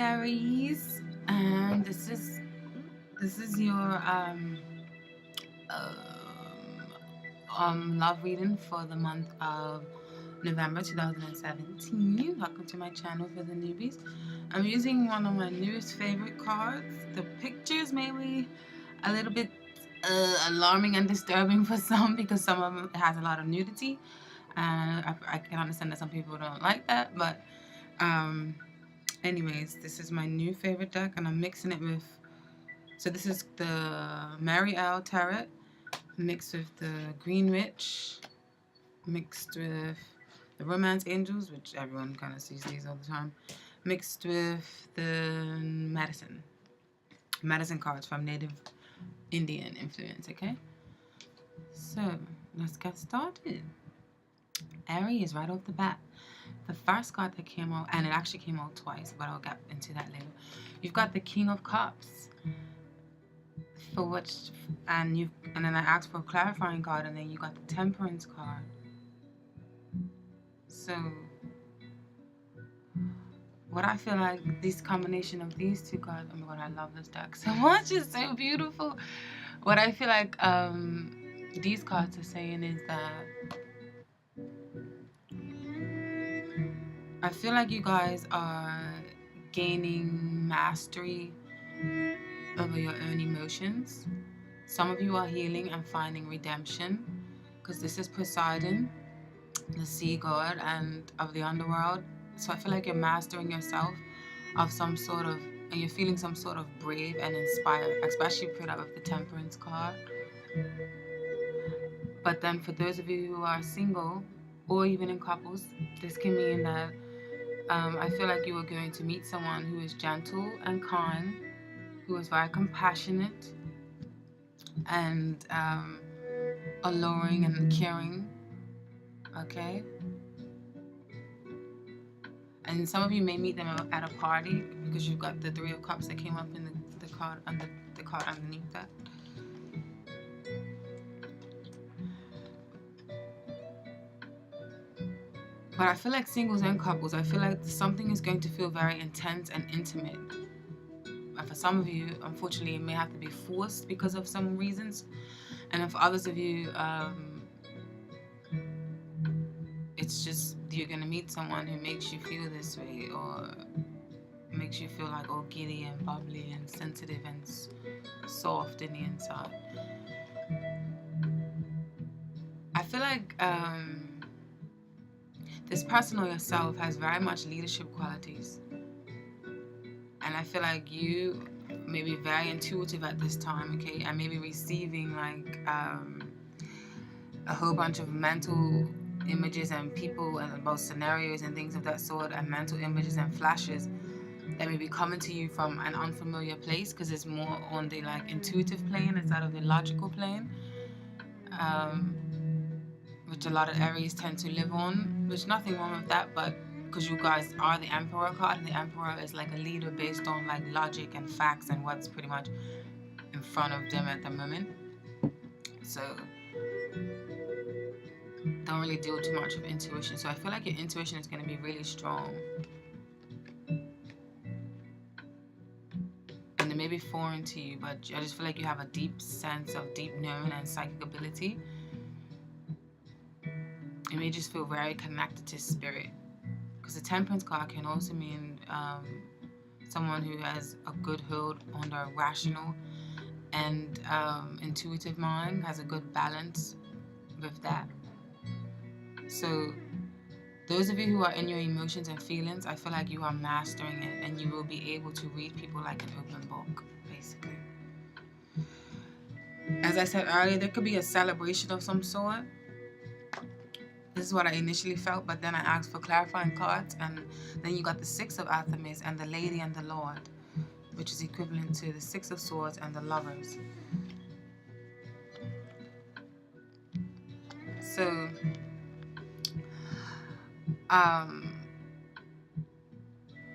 Aries, and this is your love reading for the month of November 2017. Welcome to my channel for the newbies. I'm using one of my newest favorite cards. The pictures may be a little bit alarming and disturbing for some because some of them has a lot of nudity, and I can understand that some people don't like that, but anyways, this is my new favorite deck, and I'm mixing it with. So this is the Mary L Tarot mixed with the Green Witch, mixed with the Romance Angels, which everyone kind of sees these all the time, mixed with the Medicine cards from Native Indian influence. Okay, so let's get started. Aries right off the bat. The first card that came out, and it actually came out twice, but I'll get into that later. You've got the King of Cups, for which, and then I asked for a clarifying card, and then you got the Temperance card. So, what I feel like this combination of these two cards, oh my god, I love this deck so much. It's so beautiful. What I feel like these cards are saying is that I feel like you guys are gaining mastery over your own emotions. Some of you are healing and finding redemption, because this is Poseidon, the sea god and of the underworld. So I feel like you're mastering yourself of some sort of, and you're feeling some sort of brave and inspired, especially put out with the Temperance card. But then for those of you who are single or even in couples, this can mean that I feel like you are going to meet someone who is gentle and kind, who is very compassionate and alluring and caring. Okay? And some of you may meet them at a party because you've got the Three of Cups that came up in the card underneath that. But I feel like singles and couples, I feel like something is going to feel very intense and intimate. And for some of you, unfortunately, it may have to be forced because of some reasons. And for others of you, it's just you're going to meet someone who makes you feel this way, or makes you feel like all giddy and bubbly and sensitive and soft in the inside. I feel like this person or yourself has very much leadership qualities. And I feel like you may be very intuitive at this time, okay? And maybe receiving like a whole bunch of mental images and people and about scenarios and things of that sort, and mental images and flashes that may be coming to you from an unfamiliar place, because it's more on the like intuitive plane instead of the logical plane, which a lot of Aries tend to live on. There's nothing wrong with that, but because you guys are the Emperor card, and the Emperor is like a leader based on like logic and facts and what's pretty much in front of them at the moment. So don't really deal too much with intuition. So I feel like your intuition is going to be really strong. And it may be foreign to you, but I just feel like you have a deep sense of deep knowing and psychic ability. You may just feel very connected to spirit. Because the Temperance card can also mean someone who has a good hold on their rational and intuitive mind, has a good balance with that. So those of you who are in your emotions and feelings, I feel like you are mastering it, and you will be able to read people like an open book, basically. As I said earlier, there could be a celebration of some sort. This is what I initially felt, but then I asked for clarifying cards, and then you got the Six of Athames and the Lady and the Lord, which is equivalent to the Six of Swords and the Lovers. So,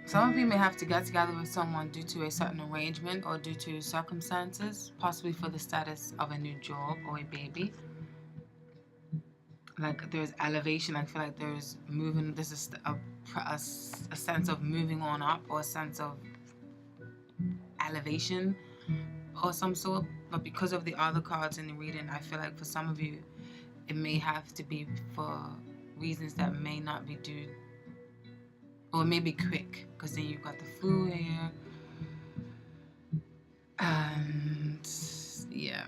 some of you may have to get together with someone due to a certain arrangement or due to circumstances, possibly for the status of a new job or a baby. Like there's elevation. I feel like there's moving. There's a sense of moving on up, or a sense of elevation or some sort. But because of the other cards in the reading, I feel like for some of you, it may have to be for reasons that may not be due, or it may be quick, because then you've got the Fool here. And yeah.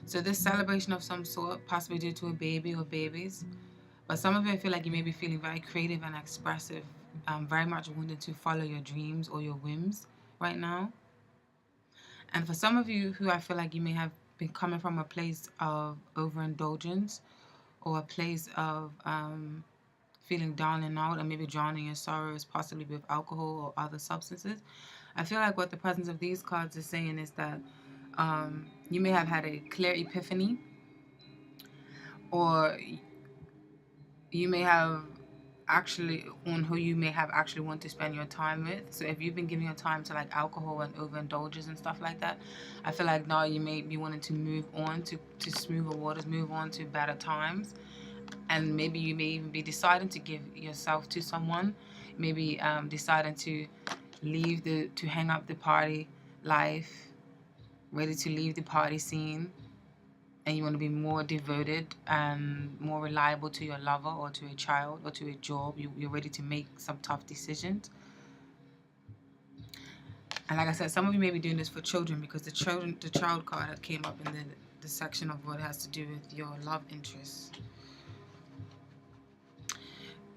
So this celebration of some sort, possibly due to a baby or babies. But some of you, I feel like you may be feeling very creative and expressive, very much wanting to follow your dreams or your whims right now. And for some of you who I feel like you may have been coming from a place of overindulgence or a place of feeling down and out, and maybe drowning your sorrows, possibly with alcohol or other substances. I feel like what the presence of these cards is saying is that you may have had a clear epiphany, or you may have actually on who you may have actually want to spend your time with. So if you've been giving your time to like alcohol and overindulges and stuff like that, I feel like now you may be wanting to move on to smoother waters, move on to better times. And maybe you may even be deciding to give yourself to someone, maybe deciding to hang up the party life, ready to leave the party scene, and you want to be more devoted and more reliable to your lover or to a child or to a job. You're ready to make some tough decisions. And like I said, some of you may be doing this for children, because the child card that came up in the section of what has to do with your love interests.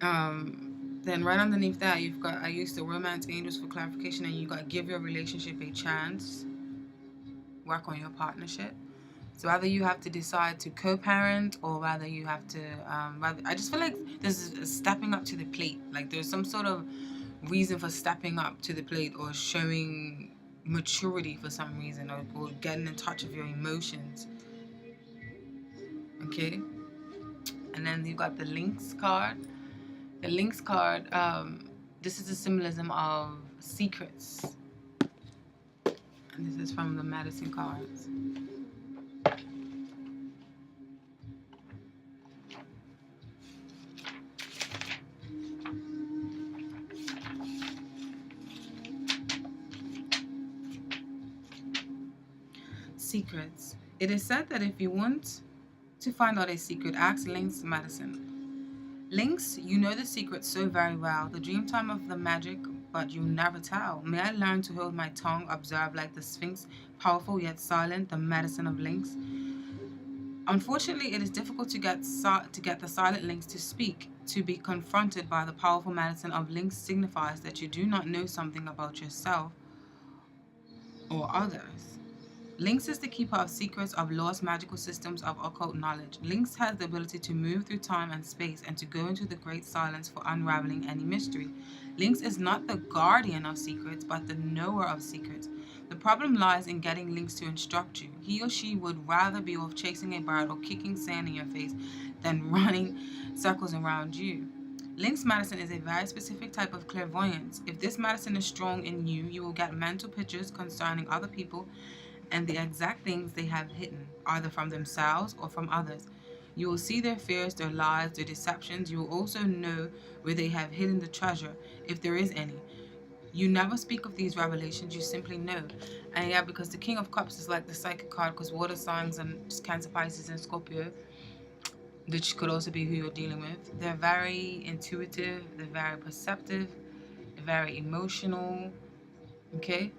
Then right underneath that, you've got, I used the romance angels for clarification, and you got give your relationship a chance, work on your partnership. So either you have to decide to co-parent, or rather you have to, I just feel like there's a stepping up to the plate. Like there's some sort of reason for stepping up to the plate, or showing maturity for some reason, or getting in touch with your emotions. Okay? And then you've got the Lynx card. The Lynx card, this is a symbolism of secrets. And this is from the Medicine cards. Secrets. It is said that if you want to find out a secret, ask Lynx Medicine. Lynx, you know the secret so very well, the dream time of the magic, but you never tell. May I learn to hold my tongue, observe like the Sphinx, powerful yet silent, the medicine of Lynx. Unfortunately, it is difficult to get the silent Lynx to speak. To be confronted by the powerful medicine of Lynx signifies that you do not know something about yourself or others. Lynx is the keeper of secrets, of lost magical systems, of occult knowledge. Lynx has the ability to move through time and space and to go into the great silence for unraveling any mystery. Lynx is not the guardian of secrets, but the knower of secrets. The problem lies in getting Lynx to instruct you. He or she would rather be off chasing a bird or kicking sand in your face than running circles around you. Lynx medicine is a very specific type of clairvoyance. If this medicine is strong in you, you will get mental pictures concerning other people and the exact things they have hidden, either from themselves or from others. You will see their fears, their lies, their deceptions. You will also know where they have hidden the treasure, if there is any. You never speak of these revelations, you simply know. And yeah, because the King of Cups is like the psychic card, because water signs and Cancer, Pisces, and Scorpio, which could also be who you're dealing with, they're very intuitive, they're very perceptive, they're very emotional, okay?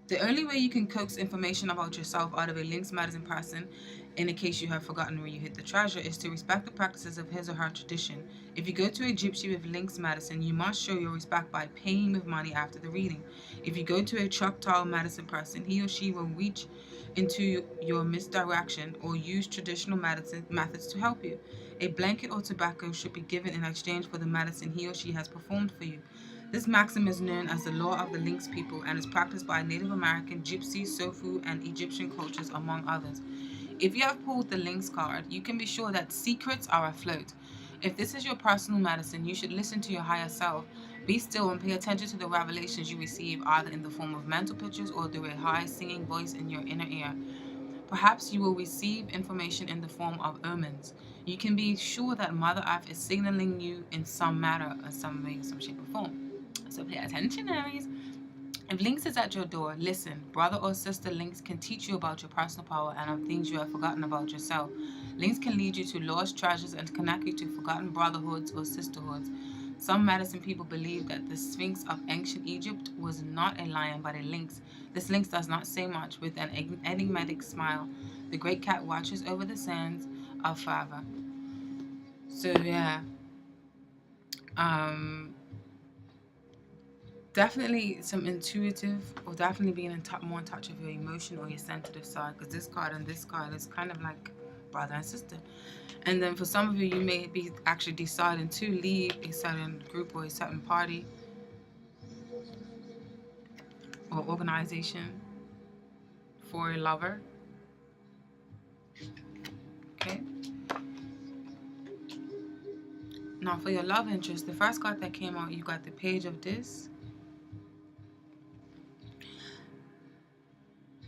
The only way you can coax information about yourself out of a Lynx medicine person, in a case you have forgotten where you hid the treasure, is to respect the practices of his or her tradition. If you go to a gypsy with Lynx medicine, you must show your respect by paying with money after the reading. If you go to a Choctaw medicine person, he or she will reach into your misdirection or use traditional medicine methods to help you. A blanket or tobacco should be given in exchange for the medicine he or she has performed for you. This maxim is known as the law of the Lynx people and is practiced by Native American, Gypsy, Sofu, and Egyptian cultures, among others. If you have pulled the Lynx card, you can be sure that secrets are afloat. If this is your personal medicine, you should listen to your higher self. Be still and pay attention to the revelations you receive, either in the form of mental pictures or through a high singing voice in your inner ear. Perhaps you will receive information in the form of omens. You can be sure that Mother Earth is signaling you in some manner, or some way, some shape or form. So pay attention, Aries. If Lynx is at your door, listen. Brother or sister Lynx can teach you about your personal power and of things you have forgotten about yourself. Lynx can lead you to lost treasures and connect you to forgotten brotherhoods or sisterhoods. Some medicine people believe that the Sphinx of ancient Egypt was not a lion but a lynx. This lynx does not say much. With an enigmatic smile, the great cat watches over the sands of forever. So yeah, definitely some intuitive, or definitely being more in touch with your emotion or your sensitive side, because this card and this card is kind of like brother and sister. And then for some of you, you may be actually deciding to leave a certain group or a certain party or organization for a lover. Okay. Now for your love interest, the first card that came out, you got the Page of Discs.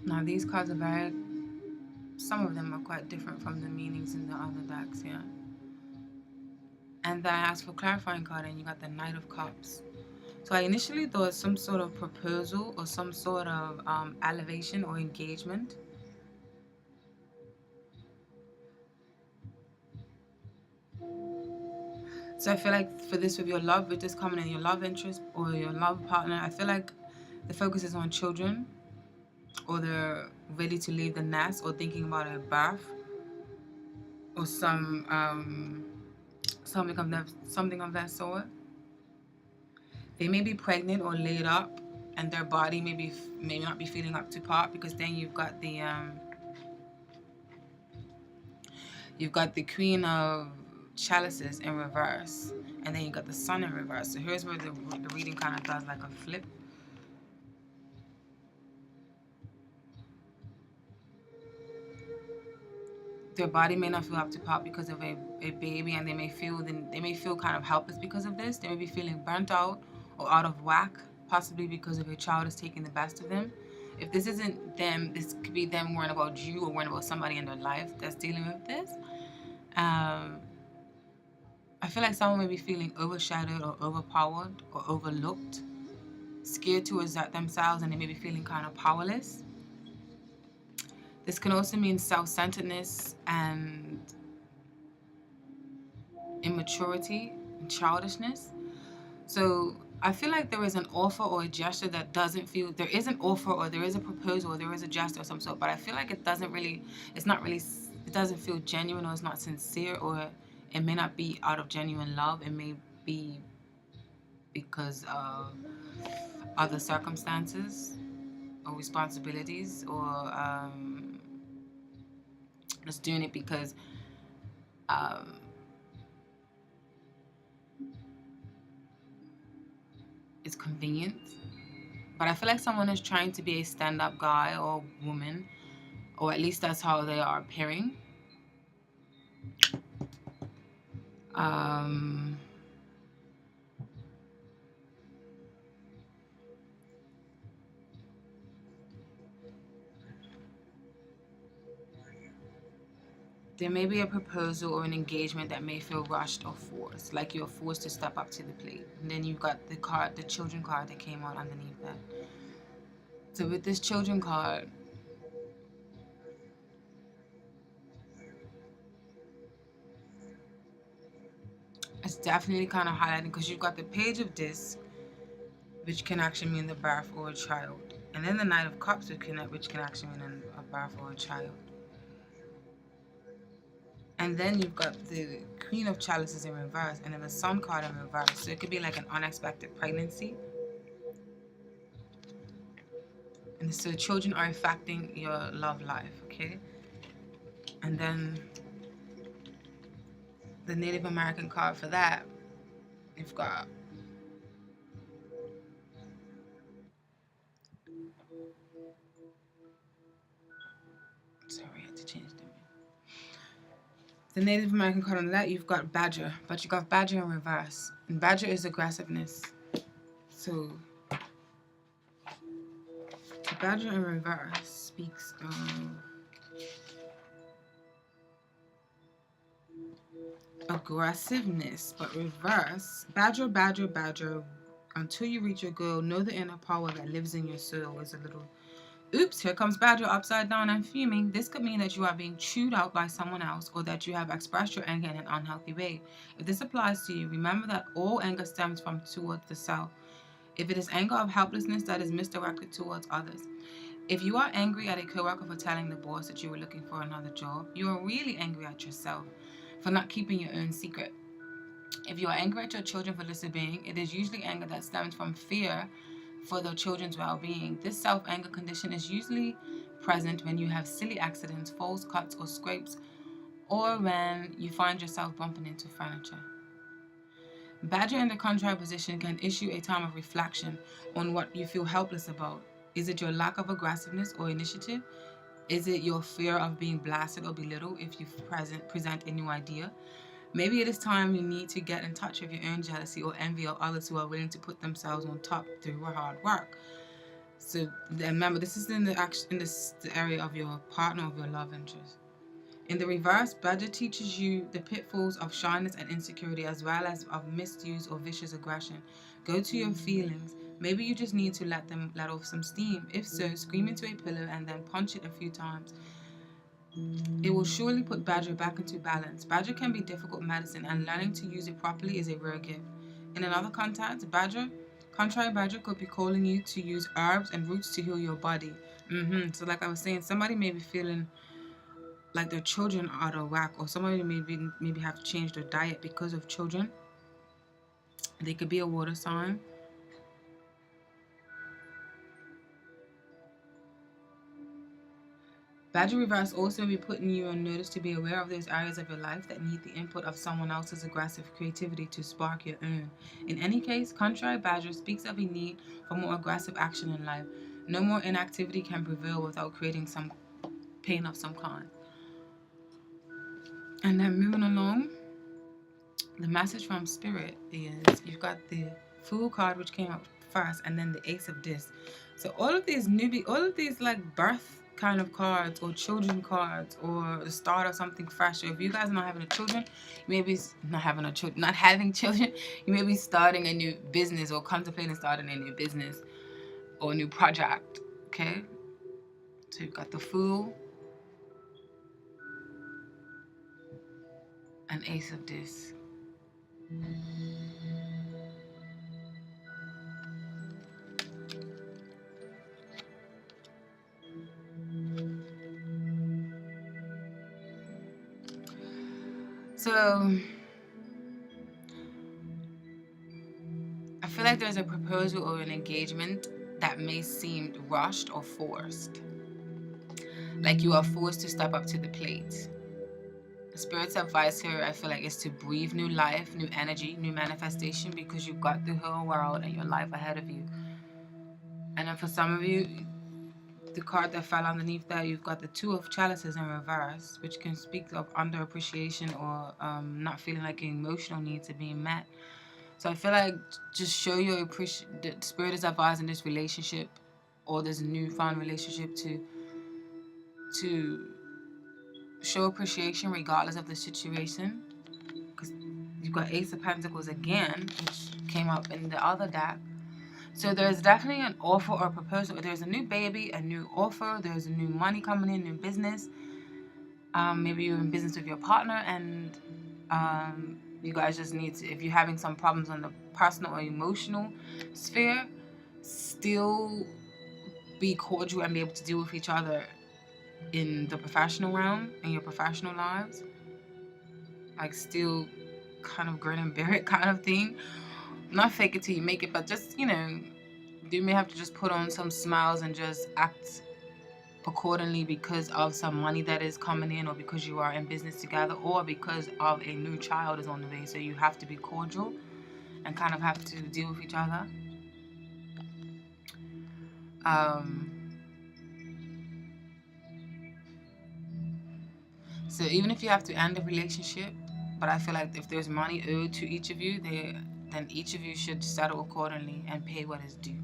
Now these cards are very, some of them are quite different from the meanings in the other decks, yeah. And then I asked for clarifying card, and you got the Knight of Cups. So I initially thought some sort of proposal or some sort of elevation or engagement. So I feel like for this, with your love, with this coming in your love interest or your love partner, I feel like the focus is on children, or they're ready to leave the nest, or thinking about a birth, or something of that sort. They may be pregnant or laid up, and their body may not be feeling up to par, because then you've got the Queen of Chalices in reverse, and then you got the Sun in reverse. So here's where the reading kind of does like a flip. Their body may not feel up to par because of a baby, and they may feel kind of helpless because of this. They may be feeling burnt out or out of whack, possibly because of a child is taking the best of them. If this isn't them, this could be them worrying about you or worrying about somebody in their life that's dealing with this. I feel like someone may be feeling overshadowed or overpowered or overlooked, scared to assert themselves, and they may be feeling kind of powerless. This can also mean self-centeredness and immaturity and childishness. So I feel like there is an offer or a gesture that doesn't feel, there is an offer or there is a proposal or there is a gesture of some sort, but I feel like it doesn't feel genuine, or it's not sincere, or it may not be out of genuine love. It may be because of other circumstances or responsibilities, or just doing it because it's convenient. But I feel like someone is trying to be a stand-up guy or woman, or at least that's how they are appearing. There may be a proposal or an engagement that may feel rushed or forced, like you're forced to step up to the plate. And then you've got the card, the children card that came out underneath that. So with this children card, it's definitely kind of highlighting, because you've got the Page of Discs, which can actually mean the birth or a child. And then the Knight of Cups, which can actually mean a birth or a child. And then you've got the Queen of Chalices in reverse, and then the Sun card in reverse. So it could be like an unexpected pregnancy. And so children are affecting your love life, okay? And then the Native American card for that, you've got sorry, I had to change them. The Native American card on that, you've got Badger, but you got Badger in reverse. And Badger is aggressiveness. So Badger in reverse speaks of aggressiveness, but reverse. Badger, badger, badger. Until you reach your goal, know the inner power that lives in your soul is a little... Oops, here comes badger upside down and fuming. This could mean that you are being chewed out by someone else, or that you have expressed your anger in an unhealthy way. If this applies to you, remember that all anger stems from towards the self. If it is anger of helplessness that is misdirected towards others. If you are angry at a coworker for telling the boss that you were looking for another job, you are really angry at yourself for not keeping your own secret. If you are angry at your children for disobeying, it is usually anger that stems from fear for the children's well-being. This self-anger condition is usually present when you have silly accidents, false cuts or scrapes, or when you find yourself bumping into furniture. Badger in the contrary position can issue a time of reflection on what you feel helpless about. Is it your lack of aggressiveness or initiative? Is it your fear of being blasted or belittled if you present a new idea? Maybe it is time you need to get in touch with your own jealousy or envy of others who are willing to put themselves on top through hard work. So remember, this is in the area of your partner, of your love interest. In the reverse, Badger teaches you the pitfalls of shyness and insecurity, as well as of misuse or vicious aggression. Go to your feelings. Maybe you just need to let off some steam. If so, scream into a pillow and then punch it a few times. It will surely put Badger back into balance. Badger can be difficult medicine, and learning to use it properly is a rare gift. In another context, contrary Badger could be calling you to use herbs and roots to heal your body. So like I was saying, somebody may be feeling like their children are out of whack, or somebody maybe have to change their diet because of children. They could be a water sign. Badger reverse also be putting you on notice to be aware of those areas of your life that need the input of someone else's aggressive creativity to spark your own. In any case, contrary Badger speaks of a need for more aggressive action in life. No more inactivity can prevail without creating some pain of some kind. And then moving along, the message from Spirit is you've got the Fool card, which came out first, and then the Ace of Discs. So all of these like birth kind of cards, or children cards, or the start of something fresh. So if you guys are not having children, you may be not having children, you may be starting a new business or contemplating starting a new business or a new project. Okay, so you've got the Fool and Ace of Discs. So I feel like there's a proposal or an engagement that may seem rushed or forced. Like you are forced to step up to the plate. The Spirit's advice here, I feel like, is to breathe new life, new energy, new manifestation, because you've got the whole world and your life ahead of you. And then for some of you, the card that fell underneath that, you've got the Two of Chalices in reverse, which can speak of underappreciation or not feeling like your emotional needs are being met. So I feel like just show your appreciation. The Spirit is advising this relationship or this newfound relationship to show appreciation regardless of the situation. Because you've got Ace of Pentacles again, which came up in the other deck. So there's definitely an offer or proposal. There's a new baby, a new offer. There's a new money coming in, new business. Maybe you're in business with your partner, and you guys just need to, if you're having some problems on the personal or emotional sphere, still be cordial and be able to deal with each other in the professional realm, in your professional lives. Like still kind of grin and bear it kind of thing. Not fake it till you make it, but just, you may have to just put on some smiles and just act accordingly because of some money that is coming in, or because you are in business together, or because of a new child is on the way. So you have to be cordial and kind of have to deal with each other. So even if you have to end the relationship, but I feel like if there's money owed to each of you, then each of you should settle accordingly and pay what is due.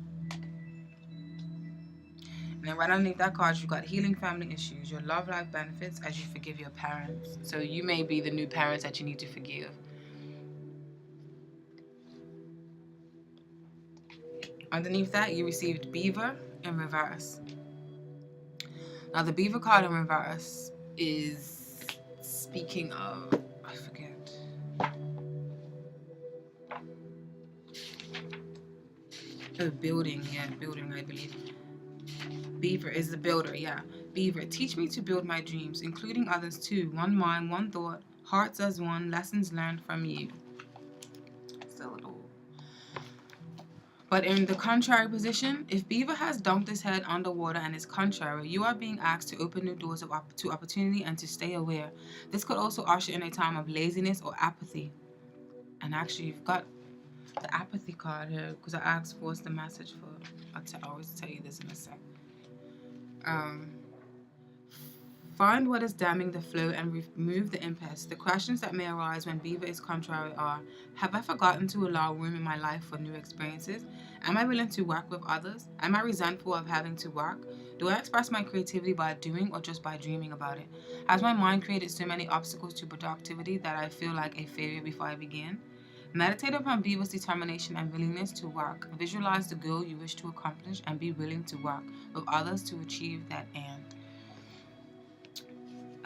And And then right underneath that card, you've got healing family issues, your love life benefits as you forgive your parents. So you may be the new parents that you need to forgive. Underneath that, you received Beaver in reverse. Now, the Beaver card in reverse is speaking of, I forget. Oh, building, yeah, building, I believe. Beaver is the builder, yeah. Beaver, teach me to build my dreams, including others too. One mind, one thought, hearts as one, lessons learned from you. Still a little. But in the contrary position, if Beaver has dunked his head underwater and is contrary, you are being asked to open new doors to opportunity and to stay aware. This could also usher in a time of laziness or apathy. And actually, you've got the apathy card here because I asked what's the message for. I'll always tell you this in a sec. Find what is damming the flow and remove the impasse. The questions that may arise when Beaver is contrary are: have I forgotten to allow room in my life for new experiences? Am I willing to work with others? Am I resentful of having to work? Do I express my creativity by doing or just by dreaming about it? Has my mind created so many obstacles to productivity that I feel like a failure before I begin? Meditate upon Beaver's determination and willingness to work. Visualize the goal you wish to accomplish and be willing to work with others to achieve that end.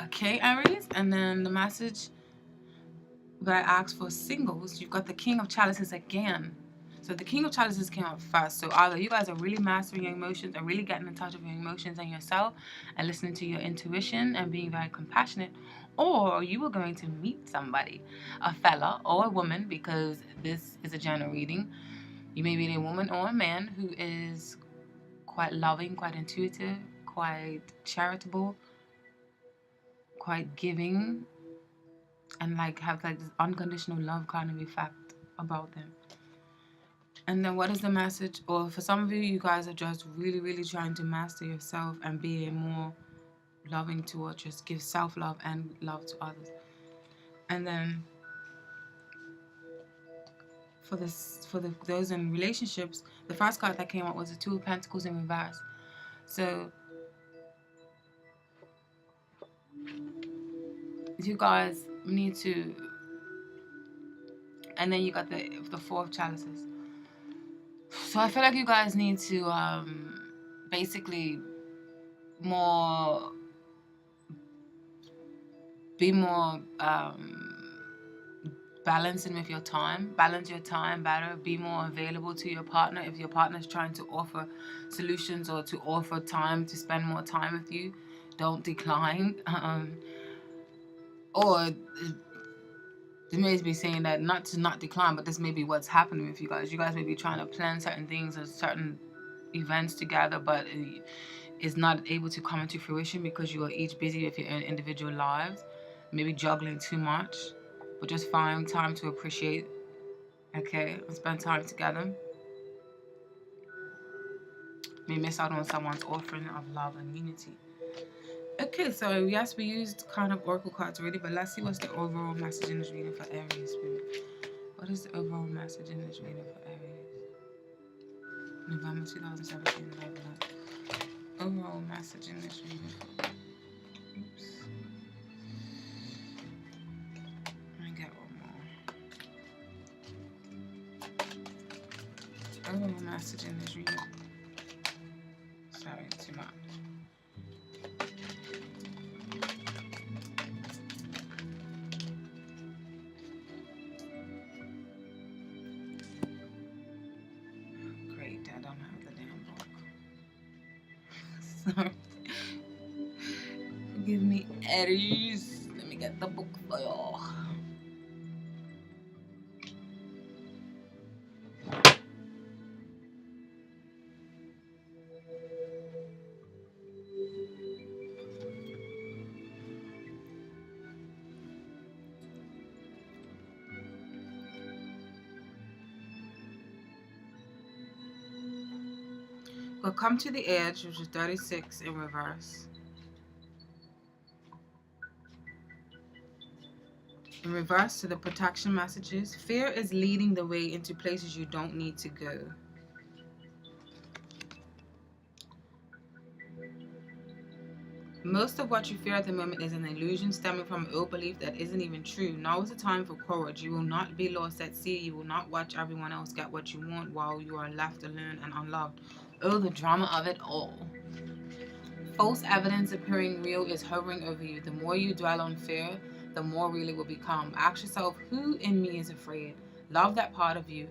Okay, Aries, and then the message that I asked for singles, you've got the King of Chalices again. So the King of Chalices came out first. So either you guys are really mastering your emotions and really getting in touch with your emotions and yourself and listening to your intuition and being very compassionate, or you are going to meet somebody, a fella or a woman, because this is a general reading. You may meet a woman or a man who is quite loving, quite intuitive, quite charitable, quite giving, and have this unconditional love kind of effect about them. And then what is the message? Or for some of you, you guys are just really, really trying to master yourself and be more loving towards, just give self-love and love to others. And then for those in relationships, the first card that came out was the Two of Pentacles in reverse. So you guys need to, and then you got the Four of Chalices. So I feel like you guys need to basically be more balancing with your time. Balance your time better. Be more available to your partner. If your partner is trying to offer solutions or to offer time to spend more time with you, don't decline. Or they may be saying that not to not decline, but this may be what's happening with you guys. You guys may be trying to plan certain things or certain events together, but is not able to come into fruition because you are each busy with your own individual lives, maybe juggling too much, but just find time to appreciate, okay, and spend time together. May miss out on someone's offering of love and unity. Okay, so yes, we used kind of oracle cards already, but let's see what's the overall message in this reading for Aries. What is the overall message in this reading for Aries? November 2017. Overall message in this reading. Oops. Let me get one more. Overall message in this reading. Sorry, too much. Great, I don't have the damn book. Sorry. Forgive me, Aries. Let me get the book for y'all. We'll come to the edge, which is 36 in reverse. In reverse to the protection messages, fear is leading the way into places you don't need to go. Most of what you fear at the moment is an illusion stemming from ill belief that isn't even true. Now is the time for courage. You will not be lost at sea. You will not watch everyone else get what you want while you are left alone and unloved. Oh, the drama of it all. False evidence appearing real is hovering over you. The more you dwell on fear, the more real it will become. Ask yourself, who in me is afraid? Love that part of you.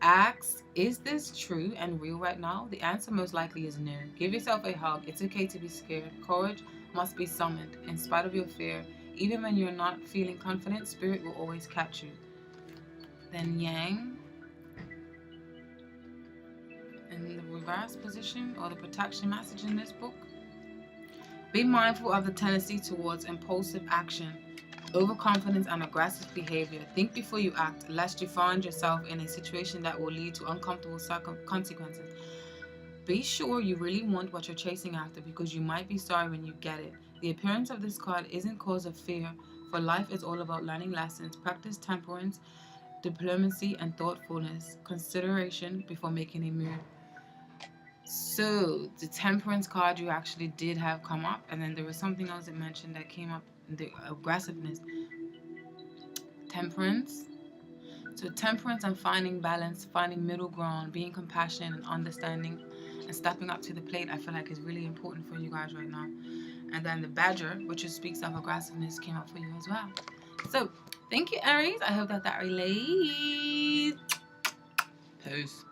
Ask, is this true and real right now? The answer most likely is no. Give yourself a hug. It's okay to be scared. Courage must be summoned. In spite of your fear, even when you're not feeling confident, spirit will always catch you. Then Yang in the reverse position, or the protection message in this book. Be mindful of the tendency towards impulsive action, overconfidence, and aggressive behavior. Think before you act, lest you find yourself in a situation that will lead to uncomfortable consequences. Be sure you really want what you're chasing after, because you might be sorry when you get it. The appearance of this card isn't cause of fear, for life is all about learning lessons. Practice temperance, diplomacy, and thoughtfulness. Consideration before making a move. So the temperance card you actually did have come up, and then there was something else it mentioned that came up, the aggressiveness. Temperance. So temperance and finding balance, finding middle ground, being compassionate and understanding, and stepping up to the plate, I feel like is really important for you guys right now. And then the badger, which speaks of aggressiveness, came up for you as well. So thank you, Aries. I hope that relates. Peace.